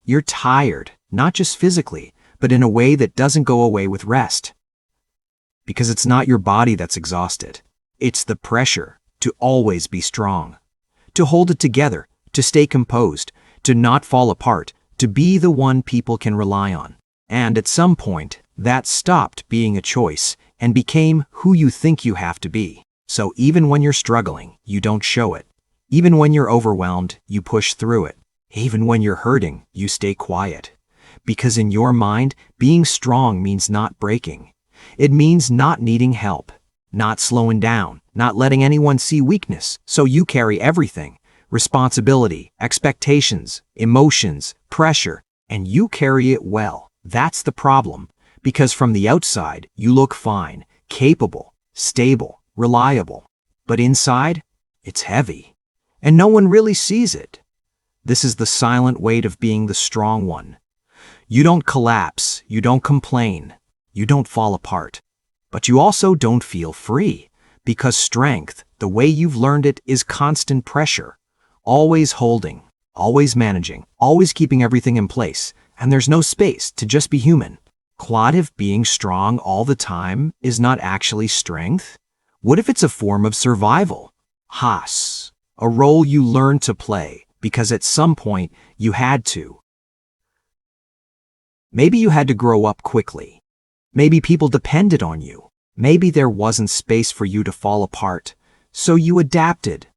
You're tired, not just physically, but in a way that doesn't go away with rest. Because it's not your body that's exhausted. It's the pressure to always be strong, to hold it together, to stay composed, to not fall apart, to be the one people can rely on. And at some point, that stopped being a choice and became who you think you have to be. So even when you're struggling, you don't show it. Even when you're overwhelmed, you push through it. Even when you're hurting, you stay quiet. Because in your mind, being strong means not breaking. It means not needing help, not slowing down, not letting anyone see weakness, so you carry everything. Responsibility, expectations, emotions, pressure, and you carry it well. That's the problem. Because from the outside, you look fine, capable, stable, reliable. But inside, it's heavy. And no one really sees it. This is the silent weight of being the strong one. You don't collapse, you don't complain, you don't fall apart. But you also don't feel free. Because strength, the way you've learned it, is constant pressure. Always holding, always managing, always keeping everything in place. And there's no space to just be human. What if being strong all the time is not actually strength? What if it's a form of survival? Haas, a role you learn to play because at some point you had to. Maybe you had to grow up quickly. Maybe people depended on you. Maybe there wasn't space for you to fall apart, so you adapted.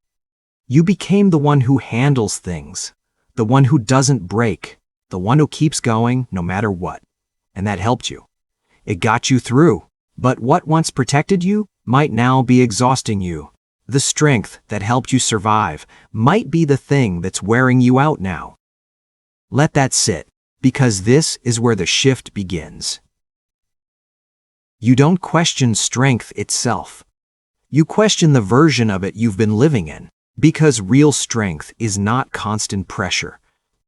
You became the one who handles things, the one who doesn't break, the one who keeps going no matter what. And that helped you. It got you through. But what once protected you might now be exhausting you. The strength that helped you survive might be the thing that's wearing you out now. Let that sit, because this is where the shift begins. You don't question strength itself. You question the version of it you've been living in. Because real strength is not constant pressure.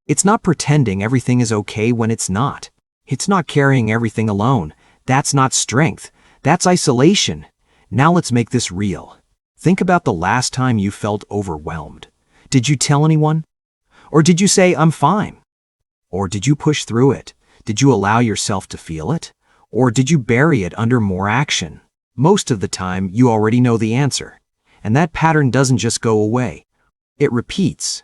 It's not pretending everything is okay when it's not. It's not carrying everything alone. That's not strength. That's isolation. Now let's make this real. Think about the last time you felt overwhelmed. Did you tell anyone? Or did you say, "I'm fine"? Or did you push through it? Did you allow yourself to feel it? Or did you bury it under more action? Most of the time, you already know the answer. And that pattern doesn't just go away. It repeats.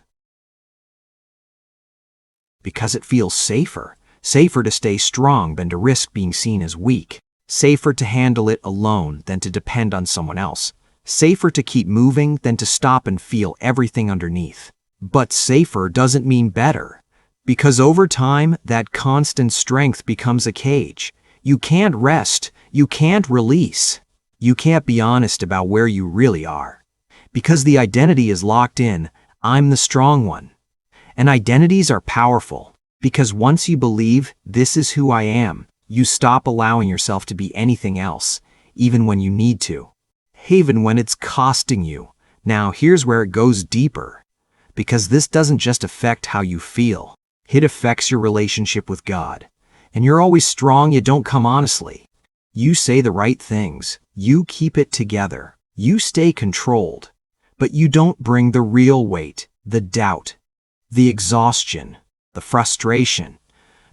Because it feels safer. Safer to stay strong than to risk being seen as weak. Safer to handle it alone than to depend on someone else. Safer to keep moving than to stop and feel everything underneath. But safer doesn't mean better. Because over time, that constant strength becomes a cage. You can't rest. You can't release. You can't be honest about where you really are. Because the identity is locked in, I'm the strong one. And identities are powerful. Because once you believe, this is who I am, you stop allowing yourself to be anything else, even when you need to. Even when it's costing you. Now here's where it goes deeper. Because this doesn't just affect how you feel. It affects your relationship with God. And you're always strong, you don't come honestly. You say the right things. You keep it together. You stay controlled. But you don't bring the real weight, the doubt, the exhaustion, the frustration,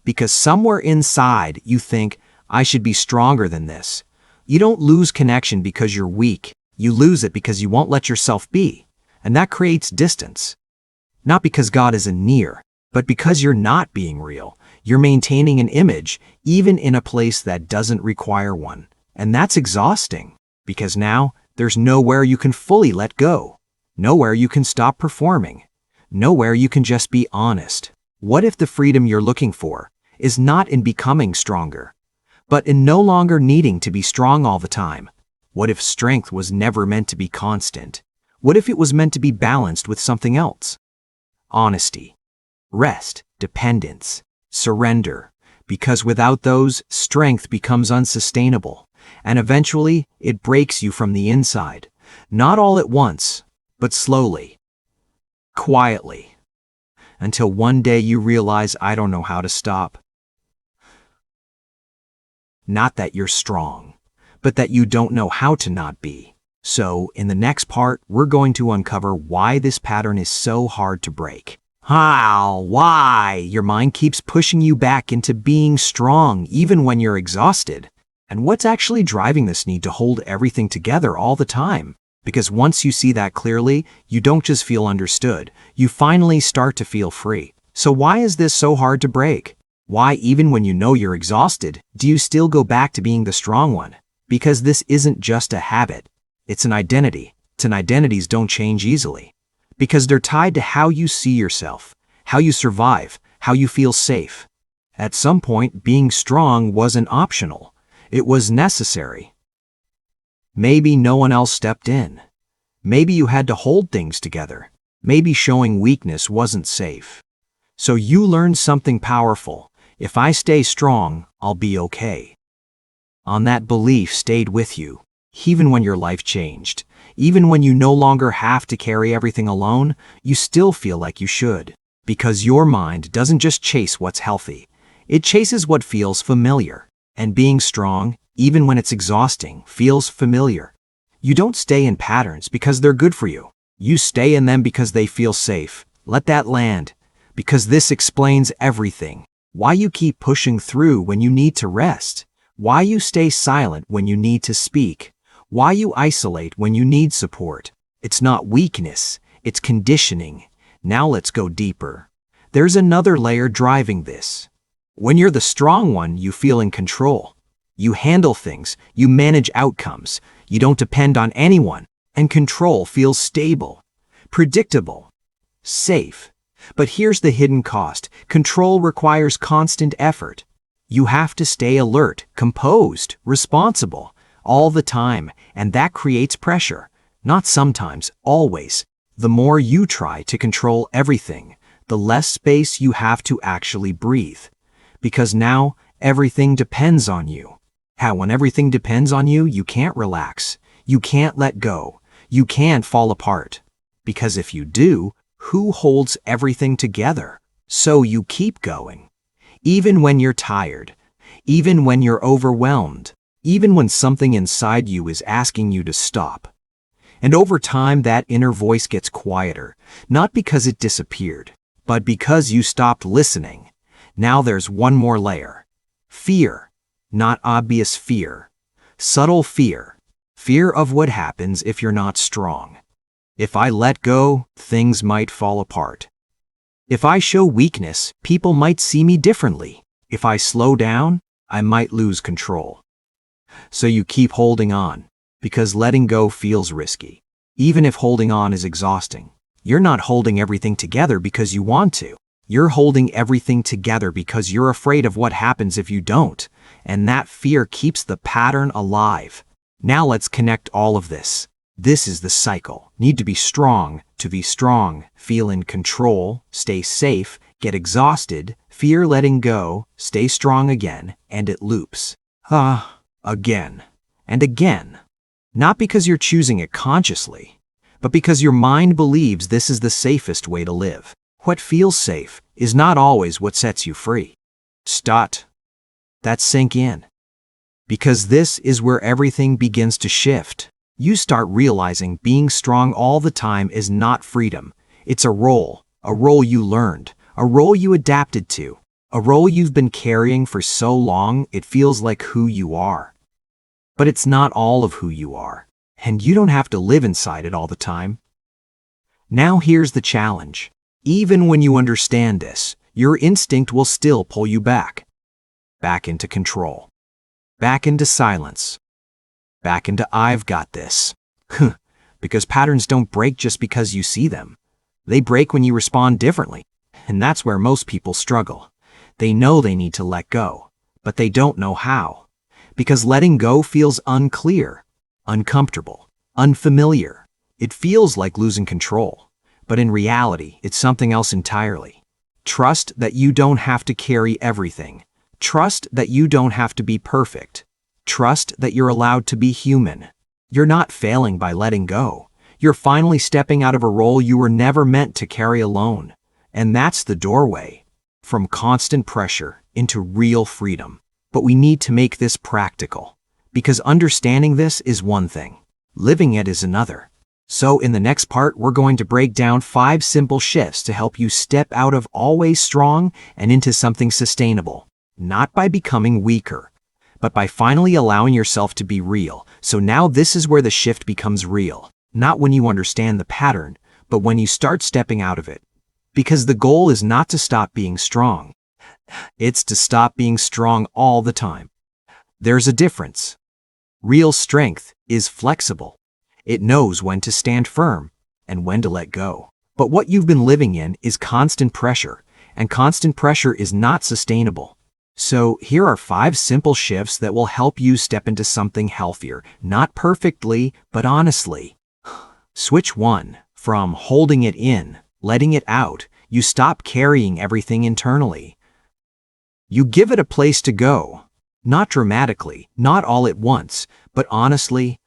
because somewhere inside you think, I should be stronger than this. You don't lose connection because you're weak. You lose it because you won't let yourself be. And that creates distance. Not because God isn't near, but because you're not being real. You're maintaining an image, even in a place that doesn't require one. And that's exhausting, because now there's nowhere you can fully let go. Nowhere you can stop performing. Nowhere you can just be honest. What if the freedom you're looking for is not in becoming stronger, but in no longer needing to be strong all the time? What if strength was never meant to be constant? What if it was meant to be balanced with something else? Honesty, rest, dependence, surrender. Because without those, strength becomes unsustainable, and eventually it breaks you from the inside. Not all at once, but slowly, quietly. Until one day you realize, I don't know how to stop. Not that you're strong, but that you don't know how to not be. So, in the next part, we're going to uncover why this pattern is so hard to break. How? Why? Your mind keeps pushing you back into being strong even when you're exhausted. And what's actually driving this need to hold everything together all the time? Because once you see that clearly, you don't just feel understood, you finally start to feel free. So why is this so hard to break? Why, even when you know you're exhausted, do you still go back to being the strong one? Because this isn't just a habit. It's an identity. And identities don't change easily. Because they're tied to how you see yourself, how you survive, how you feel safe. At some point, being strong wasn't optional. It was necessary. Maybe no one else stepped in. Maybe you had to hold things together. Maybe showing weakness wasn't safe. So you learned something powerful. If I stay strong, I'll be okay. On that belief stayed with you, even when your life changed. Even when you no longer have to carry everything alone, you still feel like you should. Because your mind doesn't just chase what's healthy. It chases what feels familiar. And being strong, even when it's exhausting, feels familiar. You don't stay in patterns because they're good for you. You stay in them because they feel safe. Let that land. Because this explains everything. Why you keep pushing through when you need to rest. Why you stay silent when you need to speak. Why you isolate when you need support. It's not weakness, it's conditioning. Now let's go deeper. There's another layer driving this. When you're the strong one, you feel in control. You handle things, you manage outcomes, you don't depend on anyone, and control feels stable, predictable, safe. But here's the hidden cost. Control requires constant effort. You have to stay alert, composed, responsible, all the time, and that creates pressure. Not sometimes, always. The more you try to control everything, the less space you have to actually breathe. Because now, everything depends on you. When everything depends on you, you can't relax. You can't let go. You can't fall apart. Because if you do, who holds everything together? So you keep going. Even when you're tired. Even when you're overwhelmed. Even when something inside you is asking you to stop. And over time, that inner voice gets quieter, not because it disappeared, but because you stopped listening. Now there's one more layer. Fear. Not obvious fear. Subtle fear. Fear of what happens if you're not strong. If I let go, things might fall apart. If I show weakness, people might see me differently. If I slow down, I might lose control. So you keep holding on, because letting go feels risky. Even if holding on is exhausting. You're not holding everything together because you want to. You're holding everything together because you're afraid of what happens if you don't. And that fear keeps the pattern alive. Now let's connect all of this. This is the cycle. Need to be strong, feel in control, stay safe, get exhausted, fear letting go, stay strong again, and it loops. Again and again. Not because you're choosing it consciously, but because your mind believes this is the safest way to live. What feels safe is not always what sets you free. That sink in. Because this is where everything begins to shift. You start realizing being strong all the time is not freedom. It's a role you learned, a role you adapted to, a role you've been carrying for so long it feels like who you are. But it's not all of who you are, and you don't have to live inside it all the time. Now here's the challenge. Even when you understand this, your instinct will still pull you back. Back into control. Back into silence. Back into I've got this. Because patterns don't break just because you see them. They break when you respond differently. And that's where most people struggle. They know they need to let go, but they don't know how. Because letting go feels unclear, uncomfortable, unfamiliar. It feels like losing control. But in reality, it's something else entirely. Trust that you don't have to carry everything. Trust that you don't have to be perfect. Trust that you're allowed to be human. You're not failing by letting go. You're finally stepping out of a role you were never meant to carry alone. And that's the doorway. From constant pressure into real freedom. But we need to make this practical. Because understanding this is one thing. Living it is another. So in the next part, we're going to break down 5 simple shifts to help you step out of always strong and into something sustainable. Not by becoming weaker, but by finally allowing yourself to be real. So now this is where the shift becomes real. Not when you understand the pattern, but when you start stepping out of it. Because the goal is not to stop being strong. It's to stop being strong all the time. There's a difference. Real strength is flexible. It knows when to stand firm and when to let go. But what you've been living in is constant pressure, and constant pressure is not sustainable. So here are 5 simple shifts that will help you step into something healthier, not perfectly, but honestly. Switch 1. From holding it in, letting it out, you stop carrying everything internally. You give it a place to go. Not dramatically, not all at once, but honestly.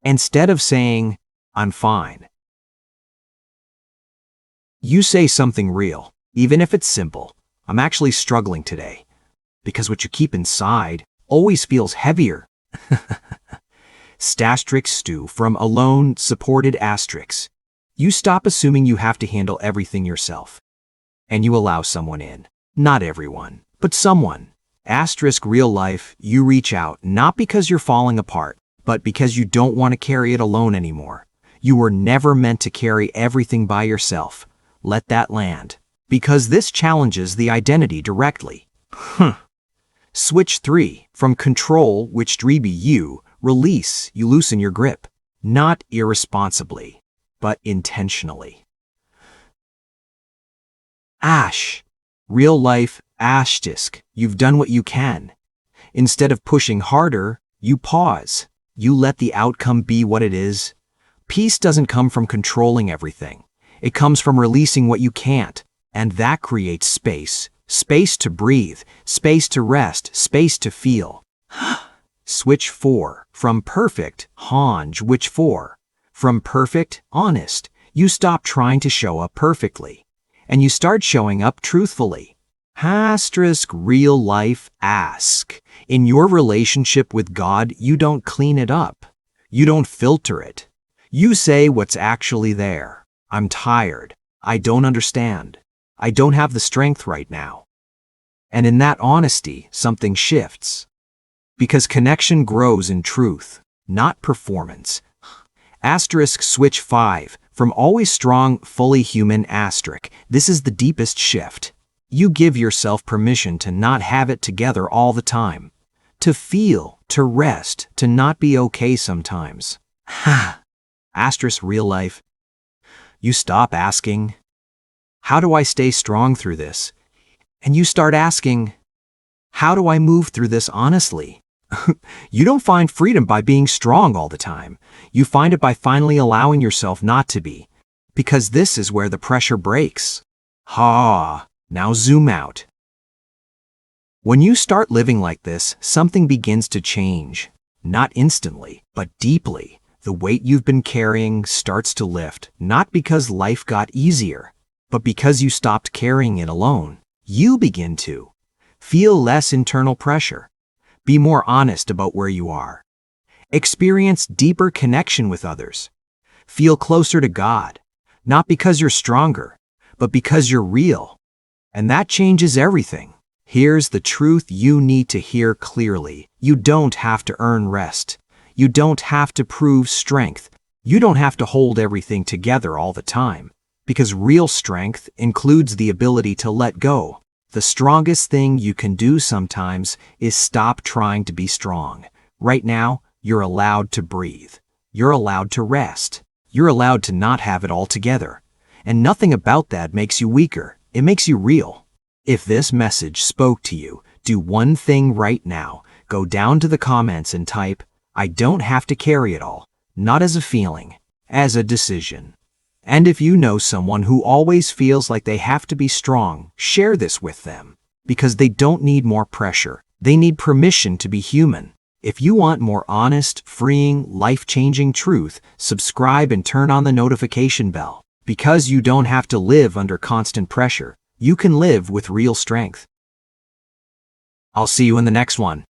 Instead of saying, "I'm fine," you say something real, even if it's simple. "I'm actually struggling today." Because what you keep inside always feels heavier. Stastrix stew from alone supported asterisks. You stop assuming you have to handle everything yourself. And you allow someone in. Not everyone, but someone. Asterisk real life, you reach out, not because you're falling apart, but because you don't want to carry it alone anymore. You were never meant to carry everything by yourself. Let that land. Because this challenges the identity directly. Switch 3. From control, which be you, release, you loosen your grip. Not irresponsibly, but intentionally. Real life, asterisk, you've done what you can. Instead of pushing harder, you pause. You let the outcome be what it is. Peace doesn't come from controlling everything. It comes from releasing what you can't. And that creates space. Space to breathe, space to rest, space to feel. Switch 4. From perfect, which 4. From perfect, honest, you stop trying to show up perfectly. And you start showing up truthfully. Asterisk real life, ask. In your relationship with God, you don't clean it up. You don't filter it. You say what's actually there. "I'm tired. I don't understand. I don't have the strength right now." And in that honesty, something shifts. Because connection grows in truth, not performance. Asterisk switch 5. From always strong, fully human asterisk. This is the deepest shift. You give yourself permission to not have it together all the time. To feel, to rest, to not be okay sometimes. Asterisk real life. You stop asking, "How do I stay strong through this?" And you start asking, "How do I move through this honestly?" You don't find freedom by being strong all the time. You find it by finally allowing yourself not to be. Because this is where the pressure breaks. Now zoom out. When you start living like this, something begins to change. Not instantly, but deeply. The weight you've been carrying starts to lift, not because life got easier, but because you stopped carrying it alone. You begin to feel less internal pressure. Be more honest about where you are. Experience deeper connection with others. Feel closer to God, not because you're stronger, but because you're real. And that changes everything. Here's the truth you need to hear clearly. You don't have to earn rest. You don't have to prove strength. You don't have to hold everything together all the time. Because real strength includes the ability to let go. The strongest thing you can do sometimes is stop trying to be strong. Right now, you're allowed to breathe. You're allowed to rest. You're allowed to not have it all together. And nothing about that makes you weaker. It makes you real. If this message spoke to you, do one thing right now. Go down to the comments and type, "I don't have to carry it all." Not as a feeling, as a decision. And if you know someone who always feels like they have to be strong, share this with them. Because they don't need more pressure. They need permission to be human. If you want more honest, freeing, life-changing truth, subscribe and turn on the notification bell. Because you don't have to live under constant pressure. You can live with real strength. I'll see you in the next one.